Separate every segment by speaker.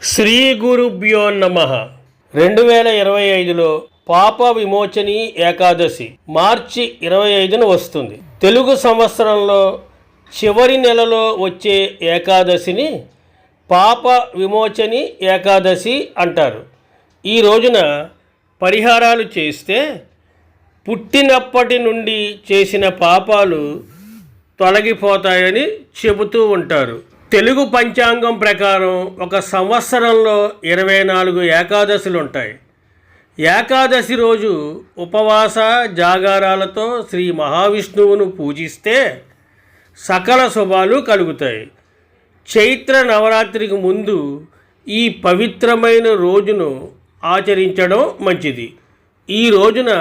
Speaker 1: శ్రీ గురుభ్యో నమః. 2025లో పాప విమోచని ఏకాదశి మార్చి 25న వస్తుంది. తెలుగు సంవత్సరంలో చివరి నెలలో వచ్చే ఏకాదశిని పాప విమోచని ఏకాదశి అంటారు. ఈ రోజున పరిహారాలు చేస్తే పుట్టినప్పటి నుండి చేసిన పాపాలు తొలగిపోతాయని చెబుతూ ఉంటారు. తెలుగు పంచాంగం ప్రకారం ఒక సంవత్సరంలో 24 ఏకాదశులు ఉంటాయి. ఏకాదశి రోజు ఉపవాస జాగారాలతో శ్రీ మహావిష్ణువును పూజిస్తే సకల శుభాలు కలుగుతాయి. చైత్ర నవరాత్రికి ముందు ఈ పవిత్రమైన రోజును ఆచరించడం మంచిది. ఈ రోజున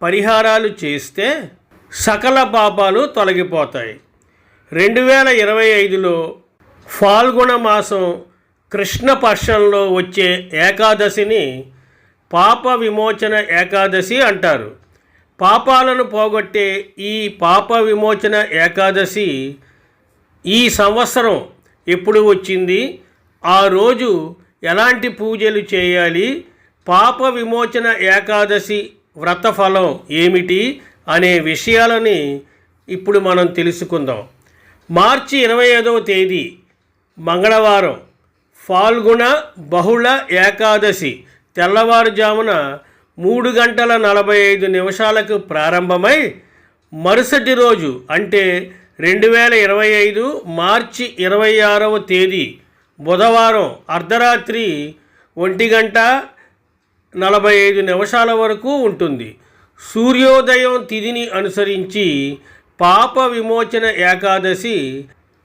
Speaker 1: పరిహారాలు చేస్తే సకల పాపాలు తొలగిపోతాయి. 2025లో ఫాల్గుణ మాసం కృష్ణపక్షంలో వచ్చే ఏకాదశిని పాప విమోచన ఏకాదశి అంటారు. పాపాలను పోగొట్టే ఈ పాప విమోచన ఏకాదశి ఈ సంవత్సరం ఎప్పుడు వచ్చింది, ఆ రోజు ఎలాంటి పూజలు చేయాలి, పాప విమోచన ఏకాదశి వ్రతఫలం ఏమిటి అనే విషయాలని ఇప్పుడు మనం తెలుసుకుందాం. మార్చి 25వ తేదీ మంగళవారం ఫాల్గుణ బహుళ ఏకాదశి తెల్లవారుజామున 3:45 ప్రారంభమై మరుసటి రోజు అంటే 2025 మార్చి 26వ తేదీ బుధవారం అర్ధరాత్రి 1:45 వరకు ఉంటుంది. సూర్యోదయం తిథిని అనుసరించి పాప విమోచన ఏకాదశి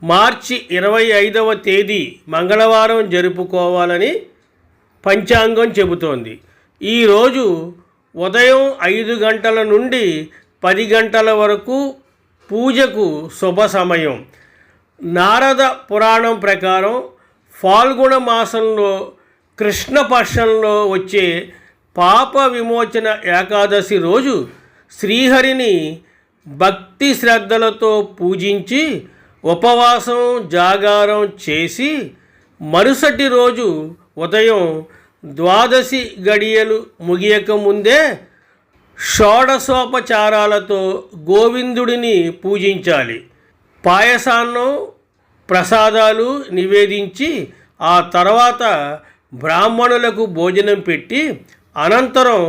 Speaker 1: మార్చి 25వ తేదీ మంగళవారం జరుపుకోవాలని పంచాంగం చెబుతోంది. ఈరోజు ఉదయం 5 గంటల నుండి 10 గంటల వరకు పూజకు శుభ సమయం. నారద పురాణం ప్రకారం ఫాల్గుణ మాసంలో కృష్ణపక్షంలో వచ్చే పాప విమోచన ఏకాదశి రోజు శ్రీహరిని భక్తి శ్రద్ధలతో పూజించి ఉపవాసం జాగారం చేసి మరుసటి రోజు ఉదయం ద్వాదశి గడియలు ముగియక ముందే షోడశోపచారాలతో గోవిందుడిని పూజించాలి. పాయసాన్నం ప్రసాదాలు నివేదించి ఆ తర్వాత బ్రాహ్మణులకు భోజనం పెట్టి అనంతరం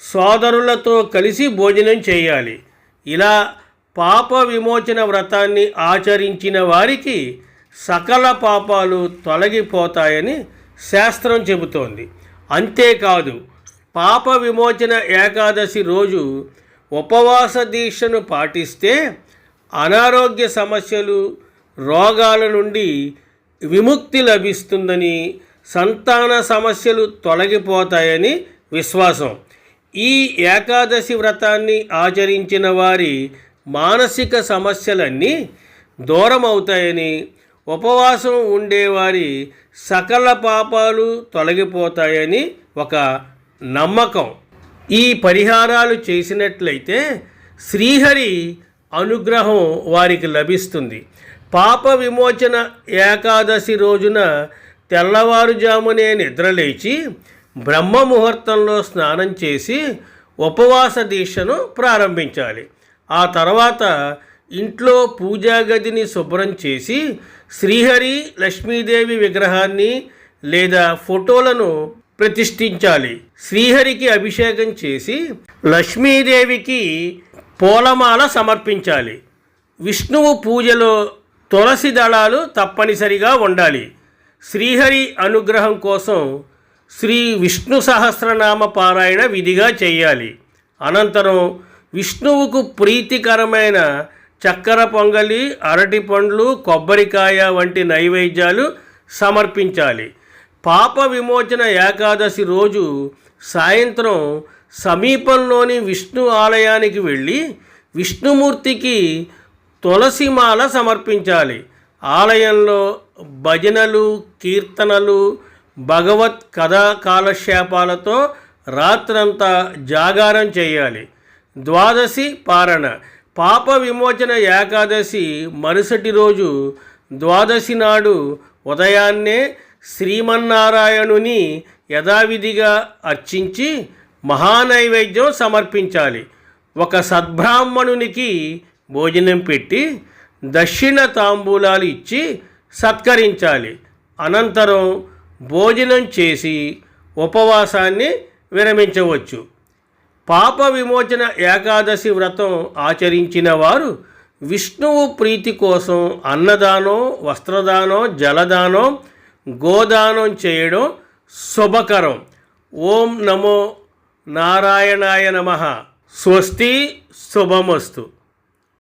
Speaker 1: సోదరులతో కలిసి భోజనం చేయాలి. ఇలా పాప విమోచన వ్రతాన్ని ఆచరించిన వారికి సకల పాపాలు తొలగిపోతాయని శాస్త్రం చెబుతోంది. అంతేకాదు, పాప విమోచన ఏకాదశి రోజు ఉపవాస దీక్షను పాటిస్తే అనారోగ్య సమస్యలు రోగాల నుండి విముక్తి లభిస్తుందని, సంతాన సమస్యలు తొలగిపోతాయని విశ్వాసం. ఈ ఏకాదశి వ్రతాన్ని ఆచరించిన వారి మానసిక సమస్యలన్నీ దూరం అవుతాయని, ఉపవాసం ఉండేవారి సకల పాపాలు తొలగిపోతాయని ఒక నమ్మకం. ఈ పరిహారాలు చేసినట్లయితే శ్రీహరి అనుగ్రహం వారికి లభిస్తుంది. పాప విమోచన ఏకాదశి రోజున తెల్లవారుజామునే నిద్రలేచి బ్రహ్మ ముహూర్తంలో స్నానం చేసి ఉపవాస దీక్షను ప్రారంభించాలి. ఆ తర్వాత ఇంట్లో పూజా గదిని శుభ్రం చేసి శ్రీహరి లక్ష్మీదేవి విగ్రహాన్ని లేదా ఫోటోలను ప్రతిష్ఠించాలి. శ్రీహరికి అభిషేకం చేసి లక్ష్మీదేవికి పూలమాల సమర్పించాలి. విష్ణువు పూజలో తులసి దళాలు తప్పనిసరిగా ఉండాలి. శ్రీహరి అనుగ్రహం కోసం శ్రీ విష్ణు సహస్రనామ పారాయణ విధిగా చేయాలి. అనంతరం విష్ణువుకు ప్రీతికరమైన చక్కెర పొంగలి, అరటి పండ్లు, కొబ్బరికాయ వంటి నైవేద్యాలు సమర్పించాలి. పాప విమోచన ఏకాదశి రోజు సాయంత్రం సమీపంలోని విష్ణు ఆలయానికి వెళ్ళి విష్ణుమూర్తికి తులసిమాల సమర్పించాలి. ఆలయంలో భజనలు, కీర్తనలు, భగవత్ కథా కాలక్షేపాలతో రాత్రంతా జాగారం చేయాలి. ద్వాదశి పారణ. పాప విమోచన ఏకాదశి మరుసటి రోజు ద్వాదశి నాడు ఉదయాన్నే శ్రీమన్నారాయణుని యథావిధిగా అర్చించి మహానైవేద్యం సమర్పించాలి. ఒక సద్బ్రాహ్మణునికి భోజనం పెట్టి దక్షిణ తాంబూలాలు ఇచ్చి సత్కరించాలి. అనంతరం భోజనం చేసి ఉపవాసాన్ని విరమించవచ్చు. పాప విమోచన ఏకాదశి వ్రతం ఆచరించిన వారు విష్ణువు ప్రీతి కోసం అన్నదానం, వస్త్రదానం, జలదానం, గోదానం చేయడం శుభకరం. ఓం నమో నారాయణాయ నమః. స్వస్తి, శుభమస్తు.